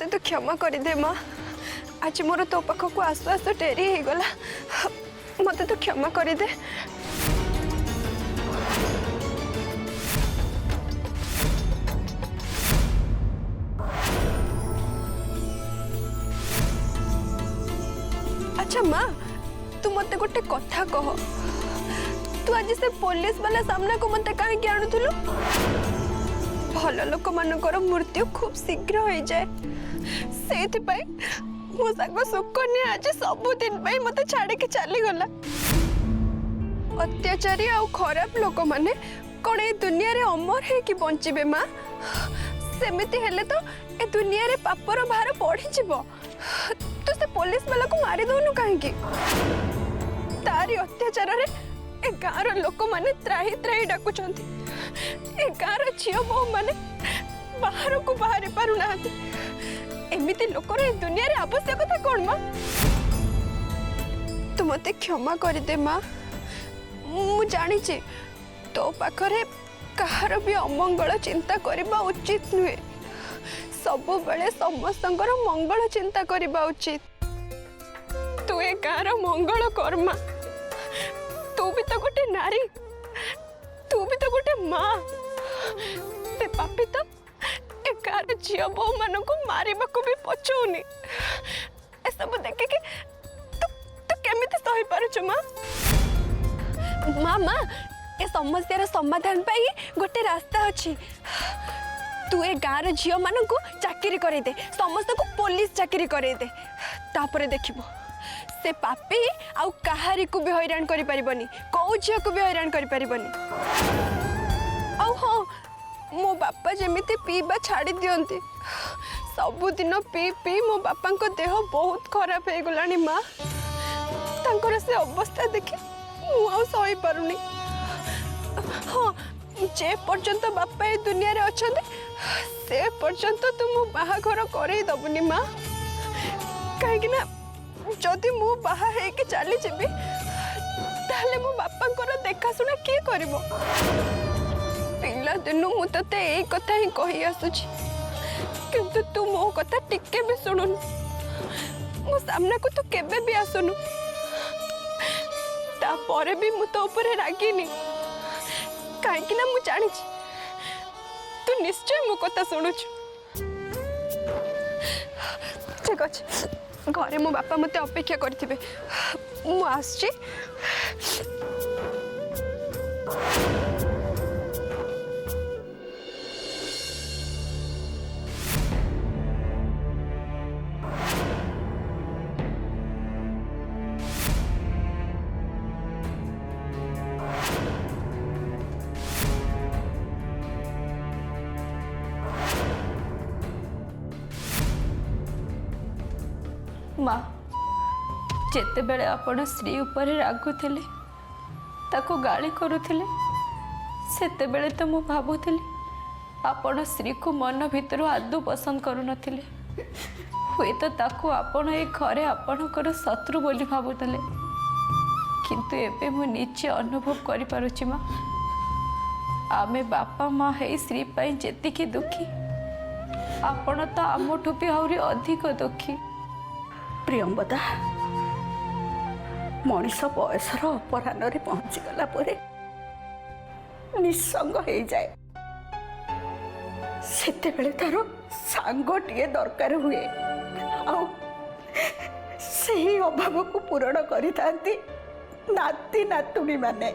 मते तो क्षमा कर दे माँ। आज मोर तो पाखक आसु आसु डेरी हो गला, मते तो क्षमा कर दे। अच्छा माँ, तू मते गोटे कथा कह, तू आज से पुलिस वाला सामना को मते कहीं आणुथुलु? भल लोक मानकर मृत्यु खूब शीघ्र हो जाए, से मो साग सुकन्या आज सबुदिन मते छाड़ी के चली गला। अत्याचारी आ खराब लोक माने कौन ए दुनिया रे अमर है कि बंचिबे माँ? सेमिति हेले तो ए दुनिया रे पापर भार बढ़ी जीवो। तो से पुलिस वाला को मारी दोनु कहीं? तारी अत्याचार रे ए गाँव लोक माने त्राही त्राही डाकुचंती। ए गाँव झील बो माने बाहर को बाहरी पारु ना। एमिति लोकर ए दुनिया रे आवश्यकता कौन माँ? तू मते क्षमा कर दे माँ। मु जानी तो पाखरे कहार भी अमंगल चिंता करबा उचित नुहे। सबु बेले समस्तंकर मंगल चिंता करबा उचित। तू ए गाँव मंगल कर माँ। तू भी तो गोटे नारी, तू भी तो गोटे माँ। ते पापी तो ए गाँव झील बो मान को मारिबा को भी पछौनी। ए सब देखे कि तू केमिति सही पारुछ माँ? माँ माँ, ए समस्या समाधान पाई गोटे रास्ता अच्छी। तू ए गाँव झील मान को चाकरी करे दे, समस्त को पुलिस चाकरी करे दे। तापरे देखिबो से पापी आउ कहारी को भी हैरान करि परिबनी, कौ झील को भी हैरान करि परिबनी। आउ हाँ, मो बापा जेमिति पीबा छाड़ी दियंती। सबुदिन पी पी मो बापा को देह बहुत खराब हो गलानी माँ। तांकर से अवस्था देखि मु आउ सही पारुनी। हाँ, जे पर्यंत बापा ए दुनिया रे अछंती से पर्यंत तू मो बाहाघर करई दबुनी माँ। कहीं ना जदि मु बाहा है कि चली जीवी ताले मो बापा देखा सुना किए करिवो? पिला दिनु मु तते एई कथा ही कहि आसुची, किंतु तू मो कथा टिके भी सुनुन। मो सामना को तू केबे भी आसुनु। ता परे भी मु तो ऊपर रागिनी, काहे ना मु जानी तू निश्चय मो कथा सुनुछु। ठीक अछि, घरे मो बापा मते अपेक्षा करथिबे, मु आसछि। माँ, जेते बेले आपण स्त्री ऊपर रागुथिले, ताको गाली करुथिले, सेते बेले तो मु भाबुथिली आपण स्त्री को मन भितर आदौ पसंद करू नथिले। हुए तो ताको आपण ए घरे आपणकर शत्रु बोली भाबुथिले, किंतु एबे मु निजे अनुभव करि पारुछि माँ। आमे बापा माँ हे स्त्री पाई जेतिकी दुखी, आपण तो आमठू भी आहुरी अधिक दुखी। प्रियंवदा, मनीष बयसर अपराह्न पहुंचीगला निसंग हो जाए। सेतेबेले तार सांगटिए दरकार हुए, से अभाव को पूरण करितांती नाती नातुणी माने।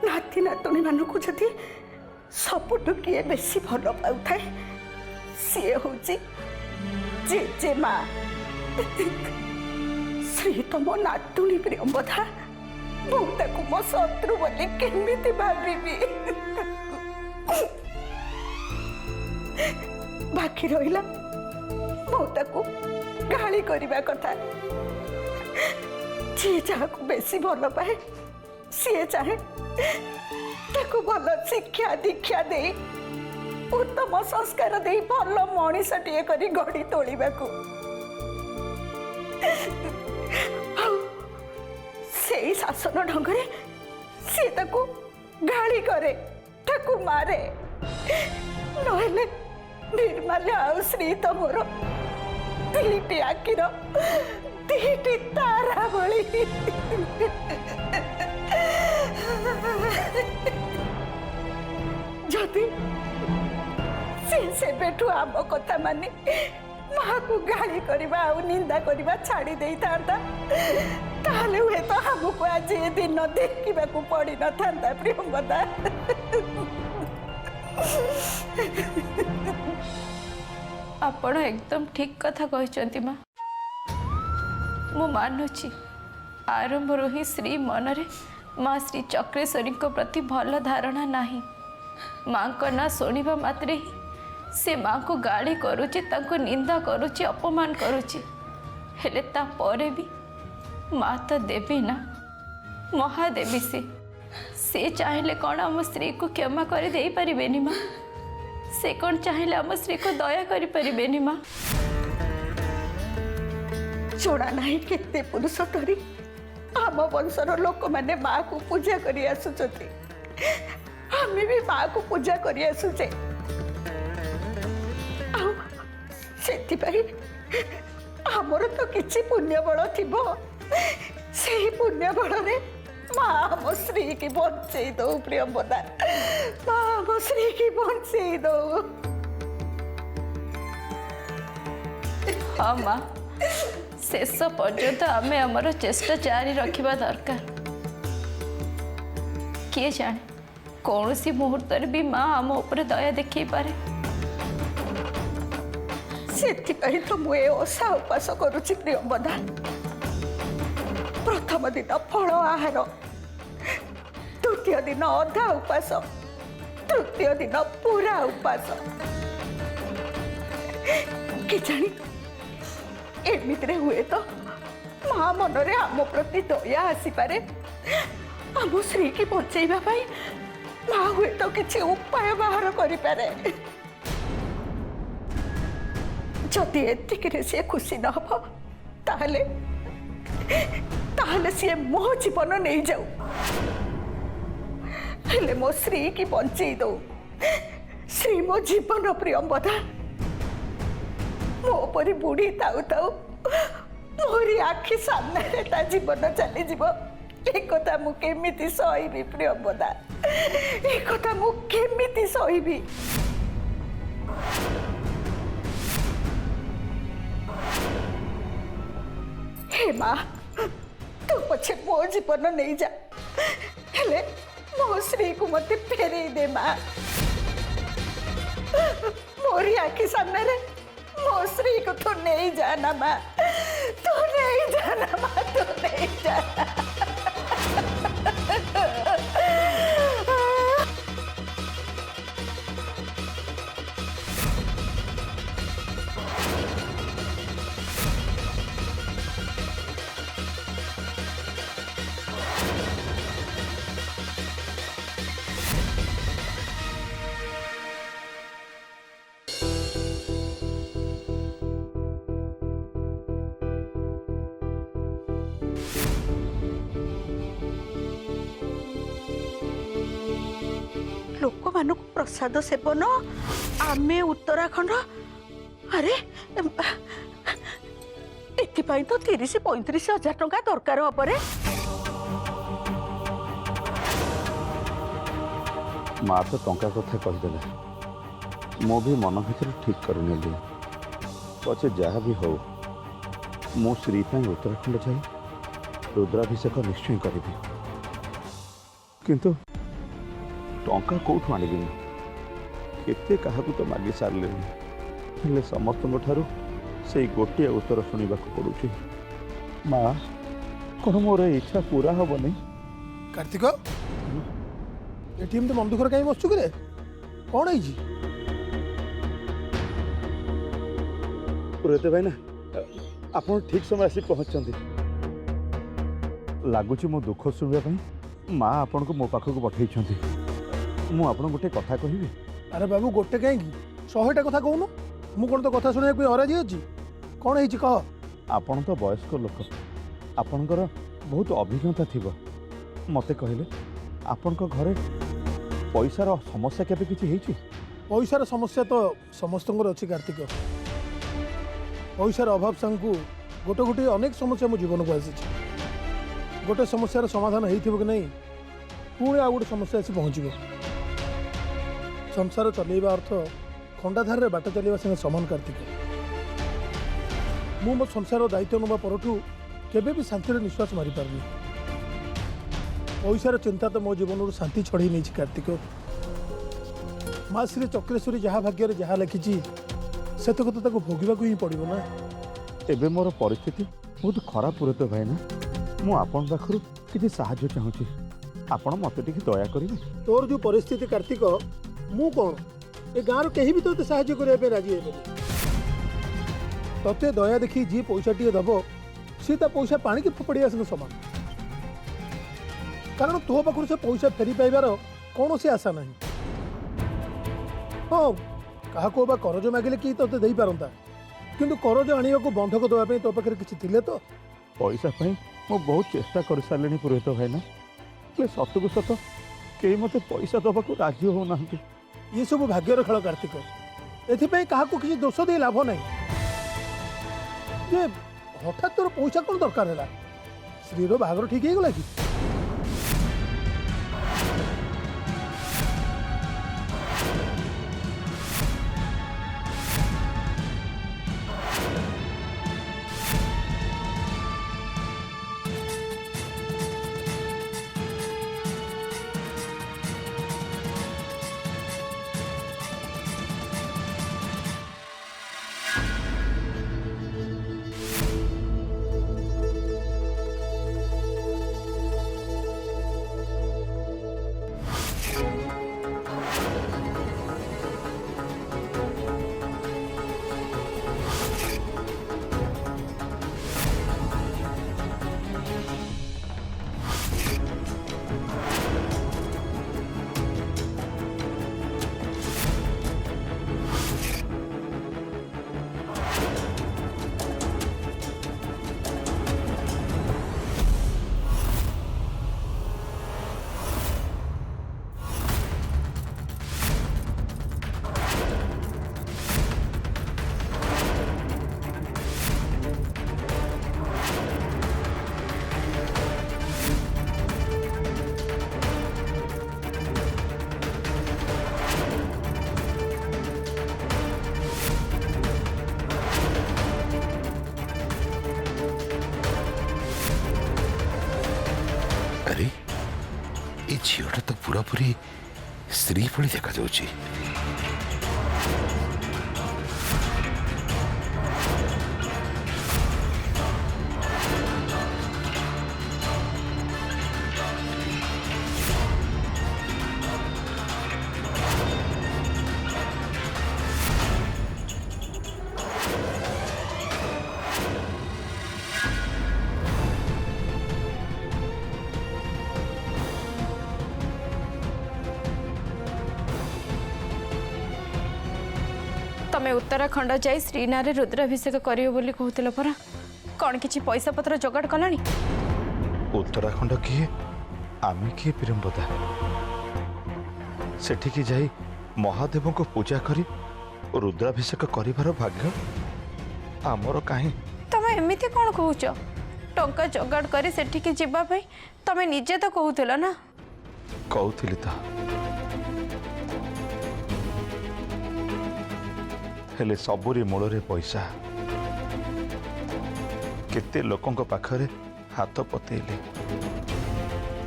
नाती नातुणी मानकु जदि सबुठु किए बेसी भल पाउथाए सी होची जे माँ। श्री तो मो नातुणी प्रियंवदा, मुझे मो शत्रु बोली केमिति भाविबी? बाकी रहिला मुझे गाली करबा कथा। जे जहाँ बेसी भल पाए सी चाहे ताको भल शिक्षा दीक्षा दे, उत्तम संस्कार दे भल मनीषटीए करी गढ़ी तोलिबाकू। से शासन ढंगरे सी ताको गाली करे, ताको मारे, नहेले निर्मल आउ श्री तो मोर दीटी आखिर दीटी तारा भली जदि से बेठू आम कथा मानी माँ को गाली करवा आ निंदा करवा छाड़ी दे ताहले हुए तो हमको आज ये दिन देखा पड़ी न था प्रियंवदा। आपण एकदम ठीक कथा कहते माँ। मु मानुची आरंभ ही श्री मनरे माँ श्री चक्रेश्वरी प्रति भल धारणा नाही। माँ का ना शुणा मात्रे ही से माँ को गाड़ी करुची, ताको निंदा करुची, अपमान करुची। हेले ता परे भी माँ तो देवी ना, महादेवी से चाहिले कौन आम स्त्री को क्षमा कर दे पारिबेनी माँ? से कौन चाहिले आम स्त्री को दया करि पारिबेनी माँ? जोड़ा नहीं केते पुरुष धरी आम वंशर लोक मैंने माँ को पूजा करी आसुचती। हमें भी माँ को पूजा करी आसुचे। आमर तो किसी पुण्य बल थी से पुण्य बल माँ आम श्री की बंचे दो प्रियंवदा। माँ आम श्री की बंचे दो। हाँ माँ, शेष पर्यंत आमे आमर चेष्टा जारी रखिबा दरकार। किए जाने कौन सी मुहूर्त भी माँ आम ऊपर दया देखी पारे। से तो मुझे ओषा उपास करुच्ची प्रियंवदा। प्रथम दिन फल आहार, द्वितीय दिन अधा उपास, तृतीय दिन पूरा उपास। कि जानी एमितिरे हुए तो माँ मनरे आम प्रति दया आसीपारे। आम श्री की बचैबा पाई माँ हुए तो किसी उपाय बाहर करिपारे। जदि एतिके सी खुशी न हो ताहले सी मो जीवन नहीं जाऊ। हेले मो श्री की बंचई दो। श्री मो जीवन प्रियंवदा। मो परी बुढ़ी ताऊ ताऊ मोरी आखि सामने ता जीवन चली जीव। एक कथा मु केमिति सहिबी प्रियंवदा? एक कथा मु केमिति सहिबी? हे माँ, तू पछे मो जीवन नहीं जा, हेले मो श्री को मते फेरे दे माँ। मोरी आखि सामने रे मो श्री को तो नहीं जाना माँ। तू नहीं जाना माँ, तू नहीं जाना। लोक मान प्रसाद सेवन आमे उत्तराखंड। अरे एथिपाई तो 30-35 हजार टंका दरकार हपरे। माँ तो टंका कथा कहीदेले मो भी मन भर ठीक कर पचे जहाँ भी हो मो श्री उत्तराखंड जाए रुद्राभिषेक निश्चय करी। किंतु टंका कौटू आनी केते क्या तो मागी सारे हेले समस्त से गोटे उत्तर शुणा पड़ुची। माँ कौन मोर इच्छा पूरा हम नहीं? कार्तिक एटीएम तो मन दुखर कहीं बसचु कि कौन है पुरोहित भाई ना आप ठीक समय आसी पहुँचते लगुच मो दुख शुणा माँ आपण को मो पाखक पठे मु आपन गोटे कथा कहबी। अरे बाबू गोटे कहीं 100टा कथा कहून मु कौन तो कथा शुणा कोई अराजी अच्छी कौन है कह। आपण तो वयस्क लोक आपणकर बहुत अभिज्ञता थी मते कहले आपण घरे पैसार समस्या केबे किछि हेछि? पैसार समस्या तो समस्त अच्छी कार्तिक पैसार अभाव सांगू गोटे गोटे अनेक समस्या मो जीवन को आसी गोटे समस्यार समाधान हो कि नहीं पुणी आ गोटे समस्या आसी पहुँचब संसार चलैवा अर्थ खंडाधार बाट चलवा संगे समान कार्तिक मु मो संसार दायित्व नवा परठू केबे भी शांति निश्वास मारी पारनी पैसार चिंता तो मो जीवन शांति छड़े नहीं कार्तिक माँ श्री चक्रेश्वरी जहाँ भाग्य जहाँ लिखी से तो भोगवा ही पड़ो ना। एबे मोर परिस्थिति बहुत खराब पूरे तो भाई ना मु आपन पाखरु किछि साहाय्य चाहूची आपण मते टिके दया करिवे। तोर जो परिस्थिति कार्तिक मु कौन ए गाँव कहीं भी तो साहाय्य करने राजी है तते दया देखी जी पैसा टी दब सी पैसा पानी की फोपड़ी आसन समान कारण तो पाखु से पैसा फेरी पाइबार कौन से आशा ना हाँ क्या करज मागिले कि ते दे पारंता किंतु करज आने को बंधक देवाई तो पाखे किसी थिले तो पैसा पाई मु बहुत चेष्टा कर सारे पुरोहित भाई ना सतु सत कई मते पैसा दबा को राजी हो ना ये सब भाग्यर खेल कार्तिक एथि क्या किसी दोष दे लाभ ना ये हठात तोर पैसा कौन दरकार है श्रीर बाहर ठीक है गला कि अरे ये झीटा तो पूरा पूरी स्त्री भली देखा जाउची। तमें उत्तराखंड जाई श्रीनारे रुद्राभिषेक करियो बोली कहूतिल परा कौन किछि पैसा पत्र जोगाड़ कलानी? उत्तराखंड किए आमे किए प्रियंवदा सेठिकी जाई महादेव को पूजा करी रुद्राभिषेक करिवार भाग्य आमर काहे? तमें एमिति कौन कहूच टंका जोगाड़ करी सेठिकी जिबा पई तमें निजे तो कहूतिल ना? कहूतिली तो हेले सबुरी मूल पैसा केते लोकों पाखरे हाथ पतेले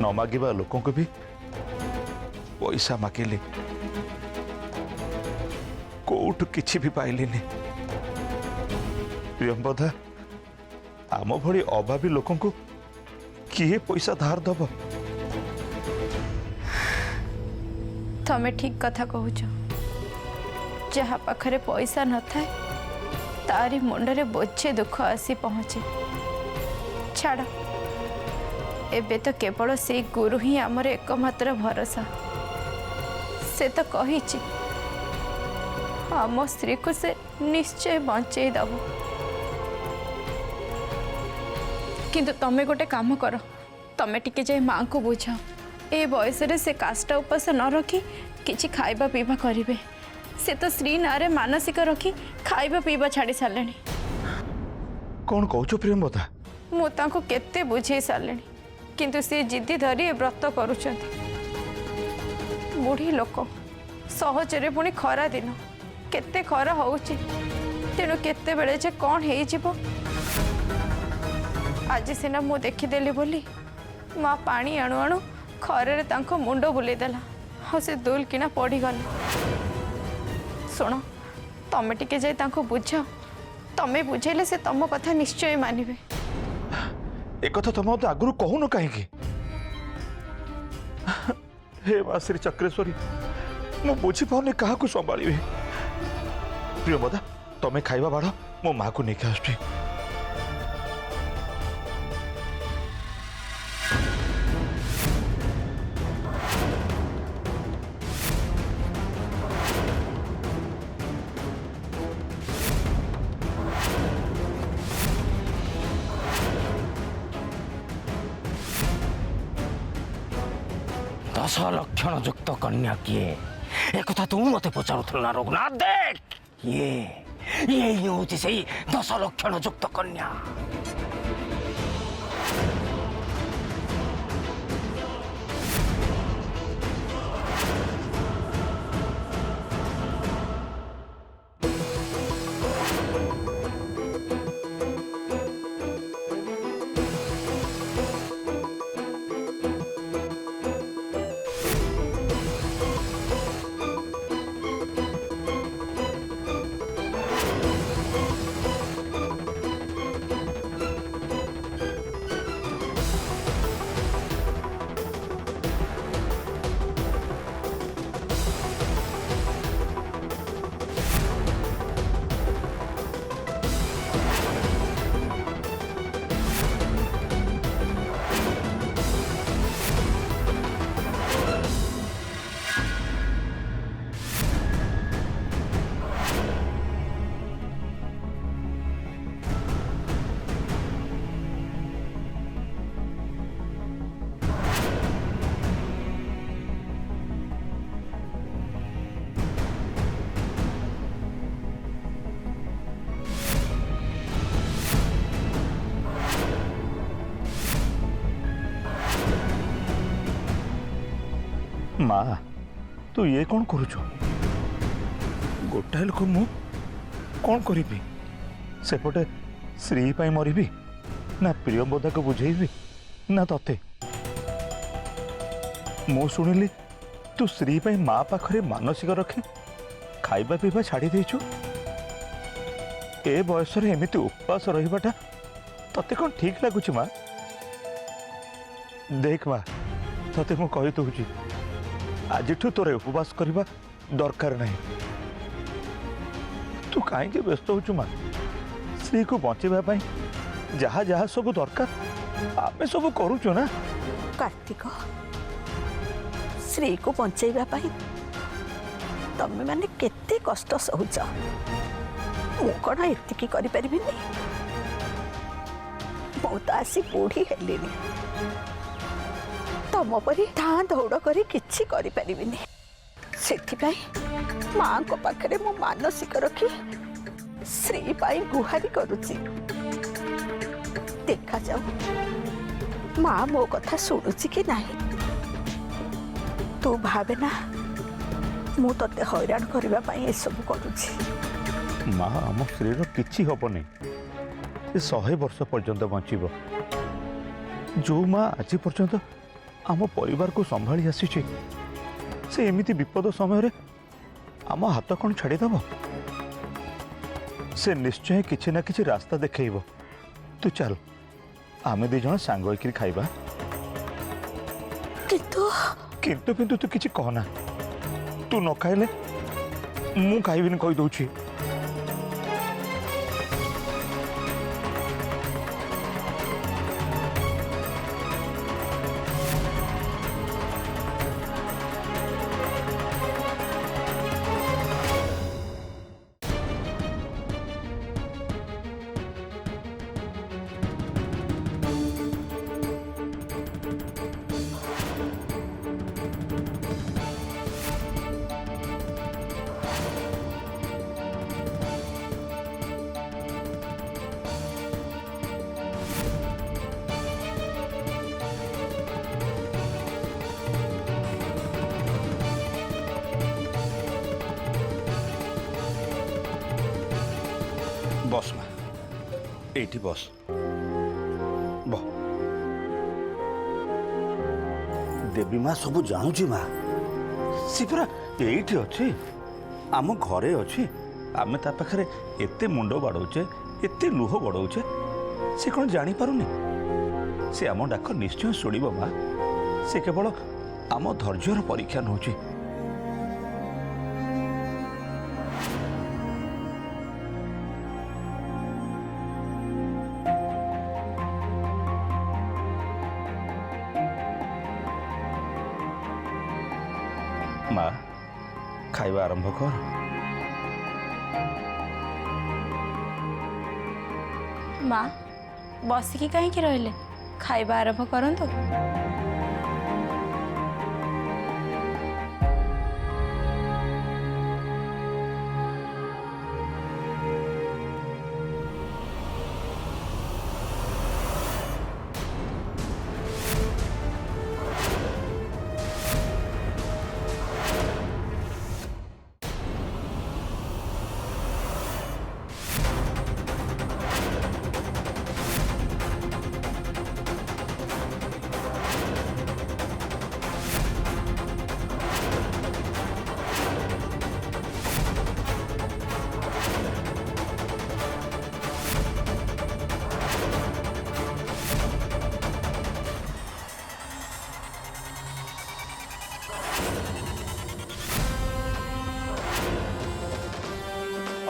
न मागिबा लोकों को भी पैसा मागिले कोठ किछि भी पाइलेनी। प्रियंवदा आम भली अभावी लोकों को किए पैसा धार दब? तमें ठीक कथा कहूच जहाँ पाखरे पैसा न थाए तारी मुंडरे बोझे दुख आसी पहुँचे। छाड़ एबे तो केवल से गुरु ही आमर एकमात्र भरोसा। से तो कही आम स्त्री को से निश्चय बंचे दब। किंतु तमे गोटे काम कर तमे टिके जाए माँ को बुझ ए बयस से काष्टा उपास न रखी किछि खाइबा पीवा करिवे से तो श्री नारे मानसिक रखी खाइबा पीवा छाड़ी सारे कौन कहूच प्रियंवदा मु तांको केते बुझे सारे किंतु से जिद्दी धरी ए व्रत करुछंती बुढ़ी लोक सहजरे पुणी खरा दिन केते खरा होउची तेणु केते बेले जे कौन हे जीवो आज सिना मु देखीदेली बोली माँ पानी आणु आणु खरे तांको मुंड बुलेदेला और से दुल किना पड़ी गला शुण तमे टिके जाई तांको बुझाओ तमे बुझेले से तम कथा निश्चय मानिबे एक तुम तो आगु कहून कहीं हे माँ श्री चक्रेश्वरी मु बुझी पाऊनी क्या संभाली प्रियंवदा तमें खाइबा बाढ़ मो माँ को लेकिन आस दश लक्षण युक्त कन्या किए एक तू मत पचारू ना रघुनाथ देख ये ही हूँ से 10 लक्षण युक्त कन्या माँ तू ये कौन करुच गोटाए लोक मु कौन करी सेपटे श्री पाई मरबी ना प्रियंवदा को बुझेबी ना तते मु शुणिली तू श्री पाई माँ पाखरे मानसिक रखी खाइबा पीवा छाड़ी देचु ए बयस एमती उपवास रहीबाटा तते कौन ठीक लगुच माँ देख माँ तते मु कहि दउची आज तोरे उपवास करवा दरकार नहीं तू कहीं व्यस्त हो माँ श्री को बचाई जहा जहा सब दरकार आम सब करुचु ना कार्तिक श्री को बचाइबा पाई तमे माने केते कष्ट सहुच मु कौन एतिकी करि परिबिनी मु तो आसी बुढ़ी हेलिनी तम परी धाँ दौड़ करी किछि करि परिबिनी सेथिपाई माँ को पाखरे मु मानसिक रखी श्री पाई गुहारी करुची देखा जाऊ माँ मो कथा शुणुची कि नहीं तू भावे ना मु तते हैरान करबा पाई ए सब करुची माँ आम श्रीर किछि हबनी 100 वर्ष पर्यंत बंचिब जो माँ आज पर्यंत आम परिवार को संभाली आसी से एमिति विपद समय रे आम हाथ कौन छाड़ीदेव से निश्चय किछि ना किछि रास्ता देखैब तू चल आमे दी जण सांग होइकरी खाइबा किंतु किंतु किंतु तू किछि कहना तू न खाइले मु खाइबिनी कहि दउछि ବସ୍ ମା ଏଇଠି ବସ୍ ବହ ଦେବୀ ମା ସବୁ ଜାଣୁଛି ମା ସେ ପୁରା ଏଇଠି ଅଛି ଆମ ଘରେ ଅଛି ଆମେ ତା ପାଖରେ ଏତେ ମୁଣ୍ଡ ବାଡ଼ଉଛେ ଏତେ ଲୁହ ବଡ଼ଉଛେ ସେ କ'ଣ ଜାଣିପାରୁନି ସେ ଆମ ଡାକ ନିଶ୍ଚୟ ଶୁଣିବ ମା ସେ କେବଳ ଆମ ଧୈର୍ଯ୍ୟର ପରୀକ୍ଷା ନେଉଛି ମା ଖାଇବା ଆରମ୍ଭ କର ମା ବସିକି କାହିଁକି ରହିଲେ ଖାଇବା ଆରମ୍ଭ କରନ୍ତୁ।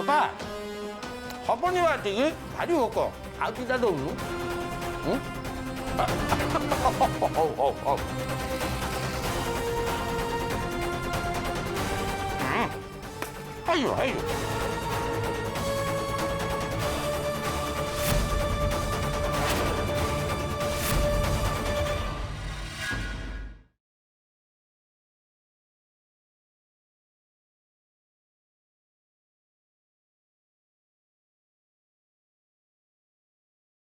ଅପା ହବନି ବା ଟିକେ ଭାରି ଭୋକ ଆଉ ଦିଟା ଦଉନୁ ହଉ ହଉ ହଉ ହେଇଯିବ ହେଇଯିବ